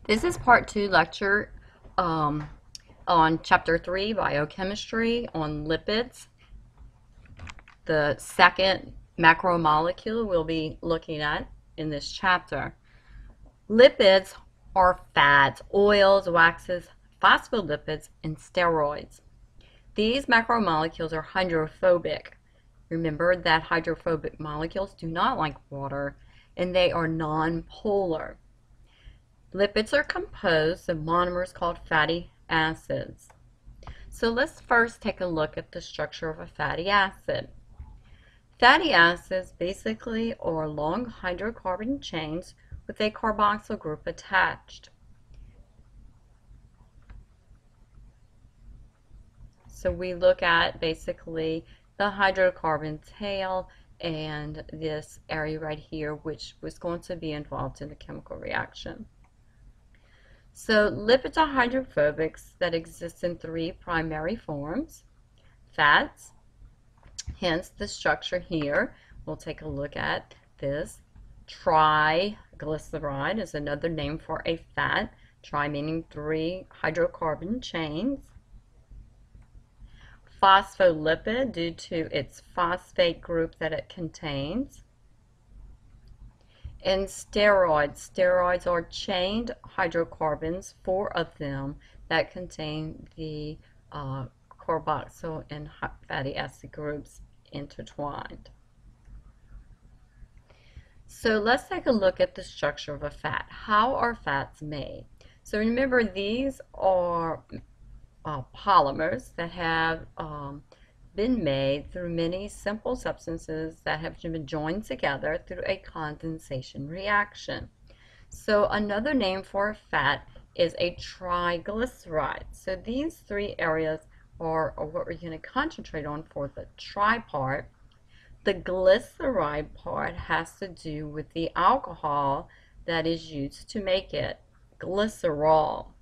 This is part 2 lecture um, on chapter 3, biochemistry, on lipids. The second macromolecule we'll be looking at in this chapter. Lipids are fats, oils, waxes, phospholipids, and steroids. These macromolecules are hydrophobic. Remember that hydrophobic molecules do not like water, and they are nonpolar. Lipids are composed of monomers called fatty acids. So let's first take a look at the structure of a fatty acid. Fatty acids basically are long hydrocarbon chains with a carboxyl group attached. So we look at basically the hydrocarbon tail and this area right here, which was going to be involved in the chemical reaction. So lipids are hydrophobics that exist in 3 primary forms. Fats, hence the structure here. We'll take a look at this. Triglyceride is another name for a fat. Tri meaning 3 hydrocarbon chains. Phospholipid due to its phosphate group that it contains. And steroids. Steroids are chained hydrocarbons, 4 of them, that contain the carboxyl and fatty acid groups intertwined. So let's take a look at the structure of a fat. How are fats made? So remember, these are polymers that have been made through many simple substances that have been joined together through a condensation reaction. So another name for a fat is a triglyceride. So these 3 areas are what we're going to concentrate on for the tri part. The glyceride part has to do with the alcohol that is used to make it, glycerol.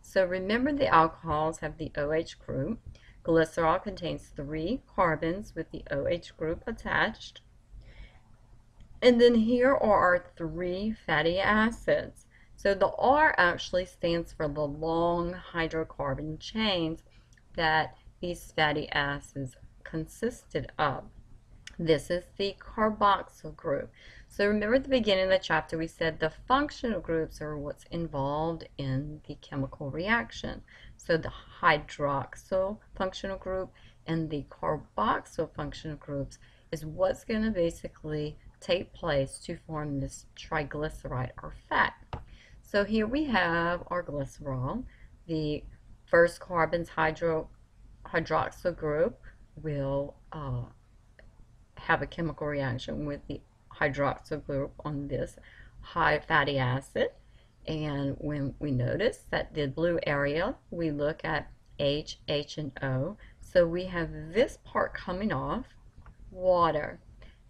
So remember, the alcohols have the OH group. Glycerol contains 3 carbons with the OH group attached. And then here are our 3 fatty acids. So the R actually stands for the long hydrocarbon chains that these fatty acids consisted of. This is the carboxyl group. So remember at the beginning of the chapter we said the functional groups are what's involved in the chemical reaction. So the hydroxyl functional group and the carboxyl functional groups is what's going to basically take place to form this triglyceride or fat. So here we have our glycerol. The first carbon's hydroxyl group will have a chemical reaction with the hydroxyl group on this high fatty acid. And when we notice that the blue area, we look at H, H, and O. So we have this part coming off, water,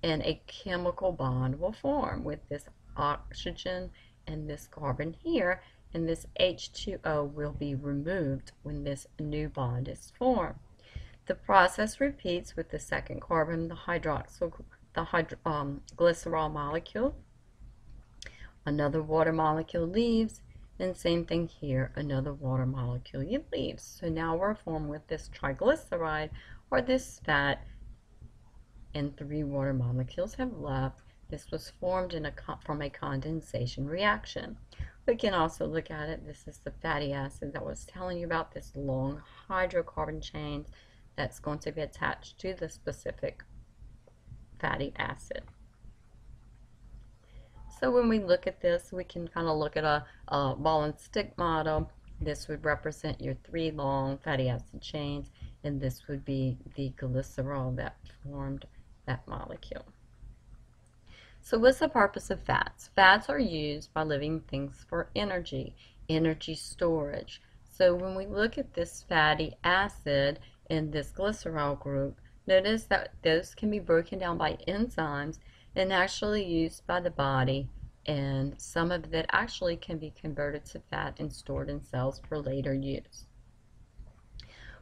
and a chemical bond will form with this oxygen and this carbon here, and this H2O will be removed when this new bond is formed. The process repeats with the second carbon, the glycerol molecule. Another water molecule leaves, and same thing here, another water molecule leaves. So now we're formed with this triglyceride or this fat, and 3 water molecules have left. This was formed from a condensation reaction. We can also look at it. This is the fatty acid that I was telling you about, this long hydrocarbon chains that's going to be attached to the specific fatty acid. So when we look at this, we can kind of look at a ball and stick model. This would represent your 3 long fatty acid chains, and this would be the glycerol that formed that molecule. So what's the purpose of fats? Fats are used by living things for energy storage. So when we look at this fatty acid in this glycerol group, notice that those can be broken down by enzymes and actually used by the body, and some of it actually can be converted to fat and stored in cells for later use.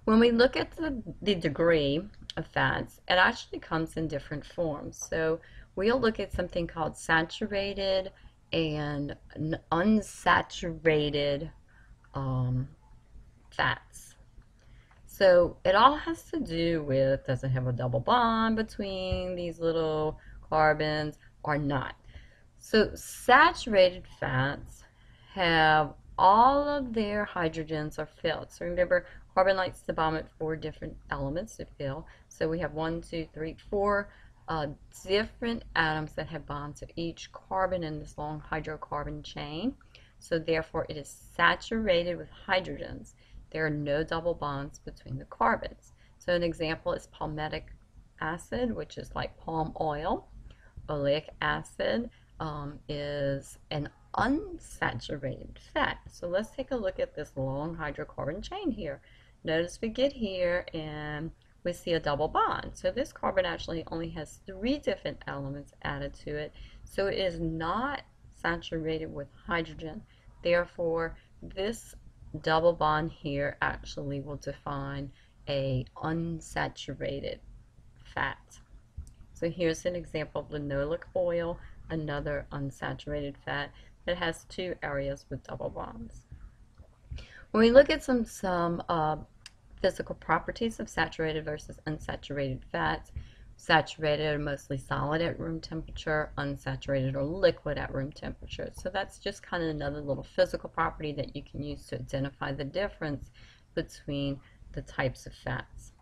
When we look at the degree of fats, it actually comes in different forms. So we'll look at something called saturated and unsaturated fats. So it all has to do with, does it have a double bond between these little carbons or not? So saturated fats have all of their hydrogens are filled. So remember, carbon likes to bond with 4 different elements to fill. So we have 1, 2, 3, 4 different atoms that have bonds to each carbon in this long hydrocarbon chain. So therefore it is saturated with hydrogens. There are no double bonds between the carbons. So an example is palmitic acid, which is like palm oil. Oleic acid is an unsaturated fat. So let's take a look at this long hydrocarbon chain here. Notice we get here and we see a double bond. So this carbon actually only has 3 different elements added to it. So it is not saturated with hydrogen. Therefore, this double bond here actually will define a unsaturated fat. So here's an example of linoleic oil, another unsaturated fat that has 2 areas with double bonds. When we look at some physical properties of saturated versus unsaturated fats, saturated are mostly solid at room temperature, unsaturated or liquid at room temperature. So that's just kind of another little physical property that you can use to identify the difference between the types of fats.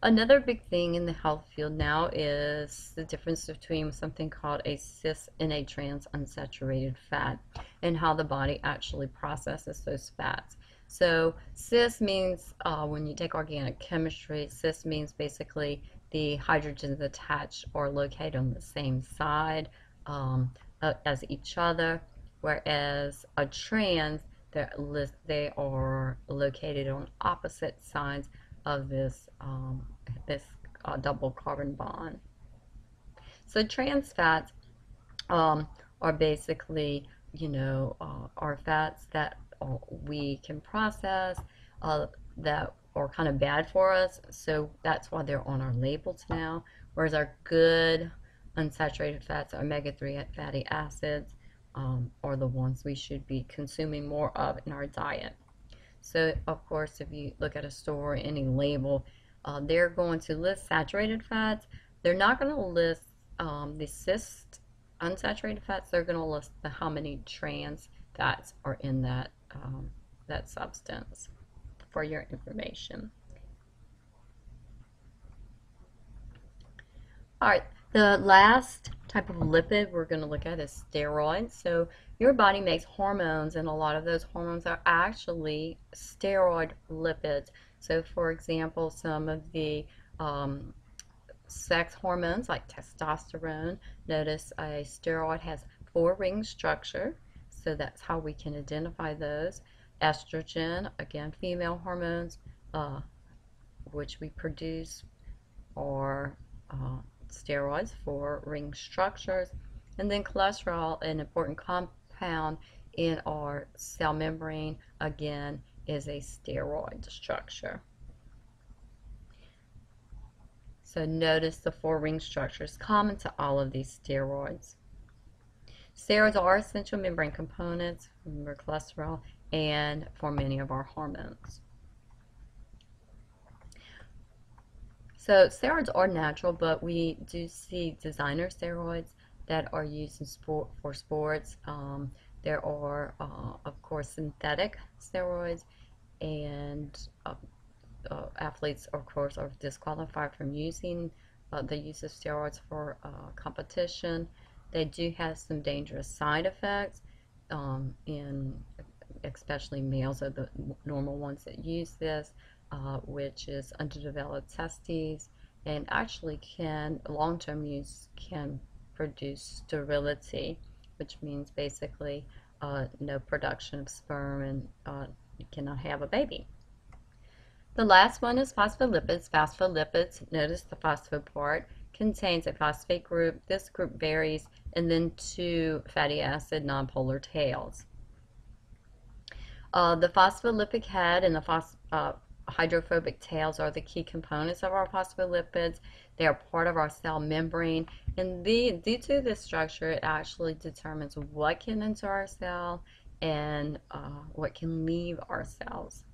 Another big thing in the health field now is the difference between something called a cis and a trans unsaturated fat and how the body actually processes those fats. So cis means, when you take organic chemistry, cis means basically the hydrogens attached or located on the same side as each other, whereas a trans, they are located on opposite sides of this double carbon bond. So trans fats are basically, are fats that we can process that are kind of bad for us. So that's why they're on our labels now. Whereas our good unsaturated fats, omega-3 fatty acids, are the ones we should be consuming more of in our diet. So of course, if you look at a store, any label, they're going to list saturated fats. They're not going to list the cis unsaturated fats. They're going to list how many trans fats are in that substance for your information. All right, the last type of lipid we're going to look at is steroids. So your body makes hormones, and a lot of those hormones are actually steroid lipids. So for example, some of the sex hormones like testosterone, notice a steroid has 4-ring structure, so that's how we can identify those. Estrogen, again, female hormones, which we produce, are steroids, 4-ring structures. And then cholesterol, an important compound in our cell membrane, again, is a steroid structure. So notice the 4-ring structure is common to all of these steroids. Steroids are essential membrane components for cholesterol and for many of our hormones. So steroids are natural, but we do see designer steroids that are used in for sports. There are, of course, synthetic steroids, and athletes, of course, are disqualified from using the use of steroids for competition. They do have some dangerous side effects, in especially males are the normal ones that use this, which is underdeveloped testes, and actually long-term use can produce sterility, which means basically no production of sperm, and you cannot have a baby. The last one is phospholipids. Phospholipids, notice the phospho part, contains a phosphate group. This group varies, and then 2 fatty acid nonpolar tails. The phospholipid head and the hydrophobic tails are the key components of our phospholipids. They are part of our cell membrane, and due to this structure, it actually determines what can enter our cell and what can leave our cells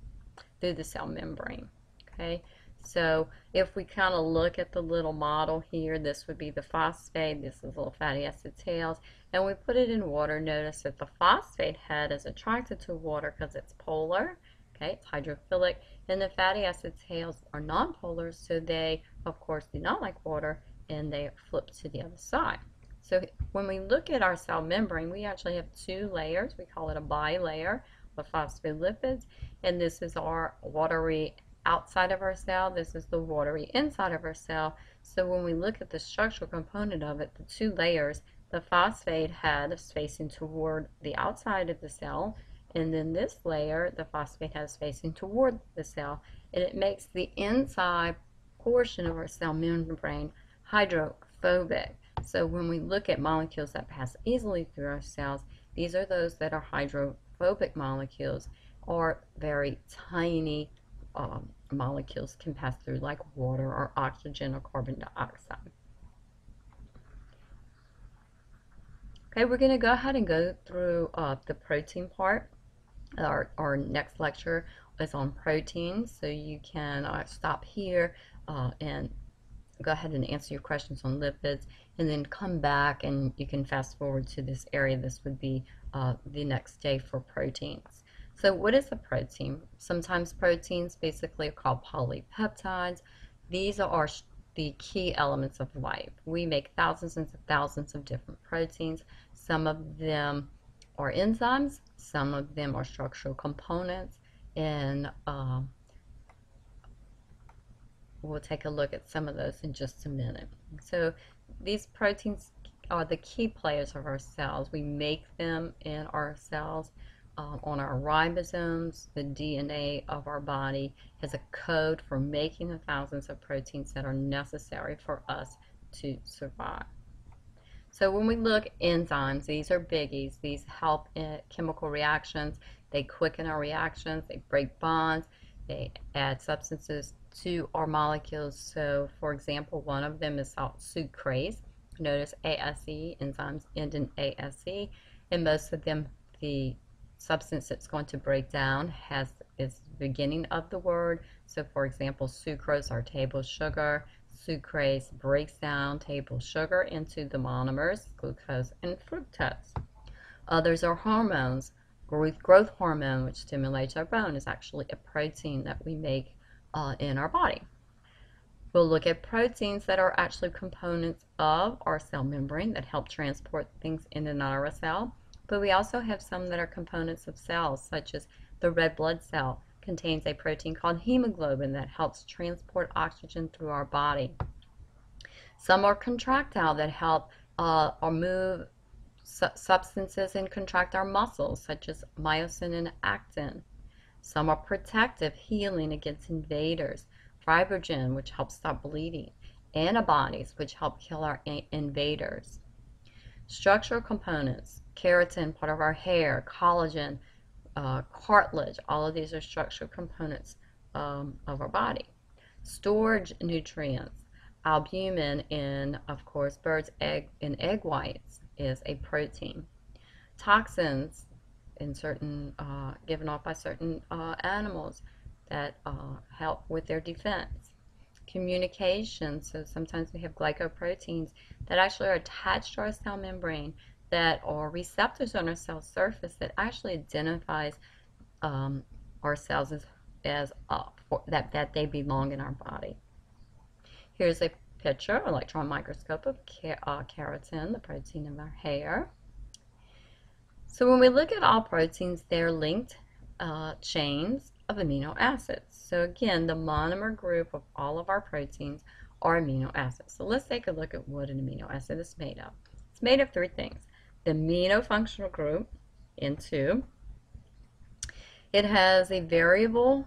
through the cell membrane. Okay, so if we kind of look at the little model here, this would be the phosphate, this is little fatty acid tails, and we put it in water. Notice that the phosphate head is attracted to water because it's polar, okay, it's hydrophilic, and the fatty acid tails are nonpolar, so they, of course, do not like water, and they flip to the other side. So when we look at our cell membrane, we actually have two layers. We call it a bilayer of phospholipids, and this is our watery outside of our cell. This is the watery inside of our cell. So when we look at the structural component of it, the two layers, the phosphate head is facing toward the outside of the cell, and then this layer, the phosphate head is facing toward the cell, and it makes the inside portion of our cell membrane hydrophobic. So when we look at molecules that pass easily through our cells, these are those that are hydrophobic molecules, or very tiny molecules can pass through, like water or oxygen or carbon dioxide. Okay, we're going to go ahead and go through the protein part. Our next lecture is on proteins, so you can stop here and go ahead and answer your questions on lipids, and then come back and you can fast forward to this area. This would be the next day for proteins. So what is a protein? Sometimes proteins basically are called polypeptides. These are the key elements of life. We make thousands and thousands of different proteins. Some of them are enzymes, some of them are structural components, and we'll take a look at some of those in just a minute. So these proteins are the key players of our cells. We make them in our cells on our ribosomes. The DNA of our body has a code for making the thousands of proteins that are necessary for us to survive. So when we look at enzymes, these are biggies. These help in chemical reactions. They quicken our reactions. They break bonds. They add substances to our molecules. So for example, one of them is salt sucrase. Notice ASE, enzymes end in ASE, and most of them, the substance that's going to break down is the beginning of the word. So for example, sucrose, our table sugar. Sucrase breaks down table sugar into the monomers, glucose and fructose. Others are hormones. Growth hormone, which stimulates our bone, is actually a protein that we make in our body. We'll look at proteins that are actually components of our cell membrane that help transport things in and out of our cell. But we also have some that are components of cells, such as the red blood cell contains a protein called hemoglobin that helps transport oxygen through our body. Some are contractile that help or move substances and contract our muscles, such as myosin and actin. Some are protective, healing against invaders. Fibrogen, which helps stop bleeding. Antibodies, which help kill our invaders. Structural components, keratin, part of our hair, collagen, cartilage, all of these are structural components of our body. Storage nutrients, albumin in, of course, birds' egg whites is a protein. Toxins in certain given off by certain animals that help with their defense. Communication, so sometimes we have glycoproteins that actually are attached to our cell membrane that are receptors on our cell surface that actually identifies our cells as that they belong in our body. Here's a picture, electron microscope of keratin, the protein in our hair. So when we look at all proteins, they're linked chains of amino acids. So again, the monomer group of all of our proteins are amino acids. So let's take a look at what an amino acid is made of. It's made of three things. The amino functional group, N2. It has a variable,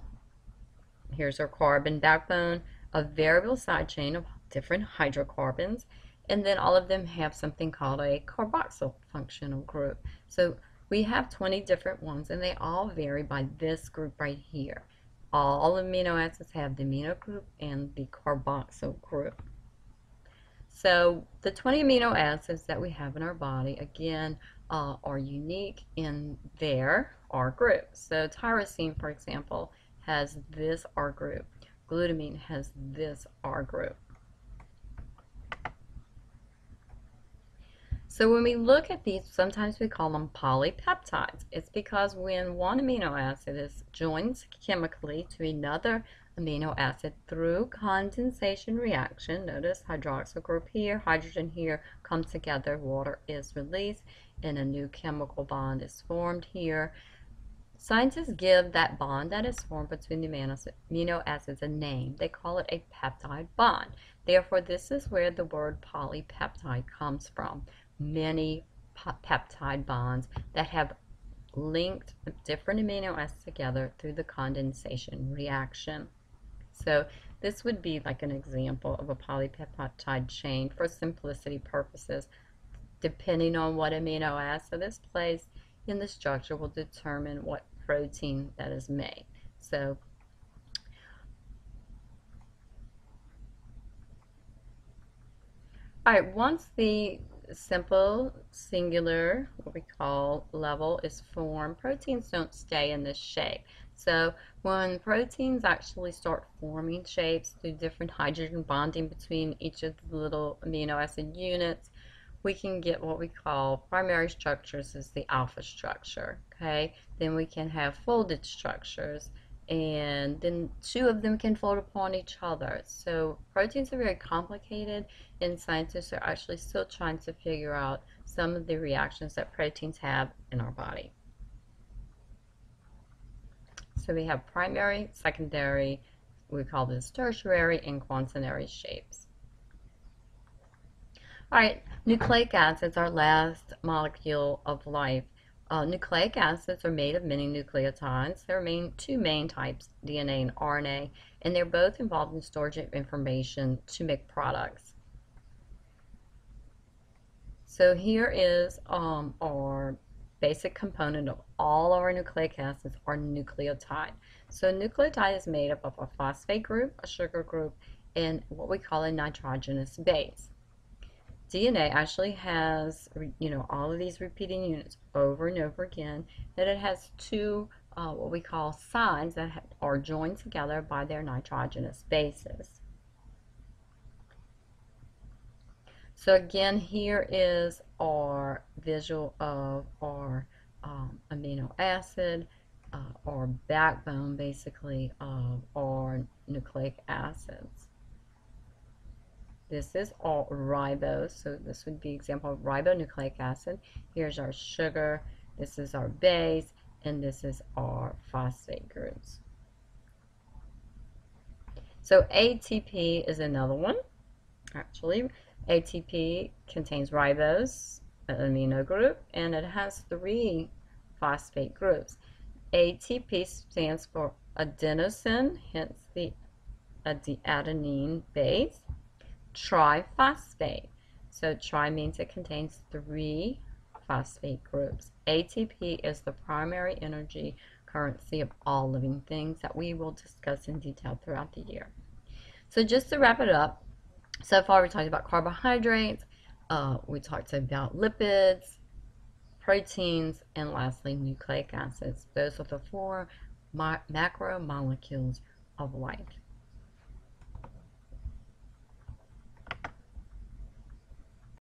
here's our carbon backbone, a variable side chain of different hydrocarbons, and then all of them have something called a carboxyl functional group. So we have 20 different ones, and they all vary by this group right here. All amino acids have the amino group and the carboxyl group. So the 20 amino acids that we have in our body, again, are unique in their R group. So tyrosine, for example, has this R group. Glutamine has this R group. So when we look at these, sometimes we call them polypeptides. It's because when one amino acid is joined chemically to another amino acid through condensation reaction, notice hydroxyl group here, hydrogen here, come together, water is released, and a new chemical bond is formed here. Scientists give that bond that is formed between the amino acids a name. They call it a peptide bond. Therefore, this is where the word polypeptide comes from. Many peptide bonds that have linked different amino acids together through the condensation reaction. So this would be like an example of a polypeptide chain for simplicity purposes. Depending on what amino acid is placed in the structure will determine what protein that is made. So all right, once the simple singular, what we call level, is formed, proteins don't stay in this shape. So when proteins actually start forming shapes through different hydrogen bonding between each of the little amino acid units, we can get what we call primary structures is the alpha structure, okay? Then we can have folded structures, and then two of them can fold upon each other. So proteins are very complicated, and scientists are actually still trying to figure out some of the reactions that proteins have in our body. So we have primary, secondary, we call this tertiary, and quaternary shapes. All right, nucleic acids are last molecule of life. Nucleic acids are made of many nucleotides. There are two main types, DNA and RNA, and they're both involved in storage of information to make products. So here is our basic component of all our nucleic acids, our nucleotide. So a nucleotide is made up of a phosphate group, a sugar group, and what we call a nitrogenous base. DNA actually has, all of these repeating units over and over again, that it has two what we call sides that are joined together by their nitrogenous bases. So again, here is our visual of our amino acid, or backbone basically of our nucleic acids. This is all ribose, so this would be example of ribonucleic acid. Here's our sugar, this is our base, and this is our phosphate groups. So ATP is another one. Actually, ATP contains ribose, an amino group, and it has 3 phosphate groups. ATP stands for adenosine, hence the adenine base. Triphosphate. So tri means it contains 3 phosphate groups. ATP is the primary energy currency of all living things that we will discuss in detail throughout the year. So just to wrap it up, so far we talked about carbohydrates, we talked about lipids, proteins, and lastly nucleic acids. Those are the 4 macromolecules of life.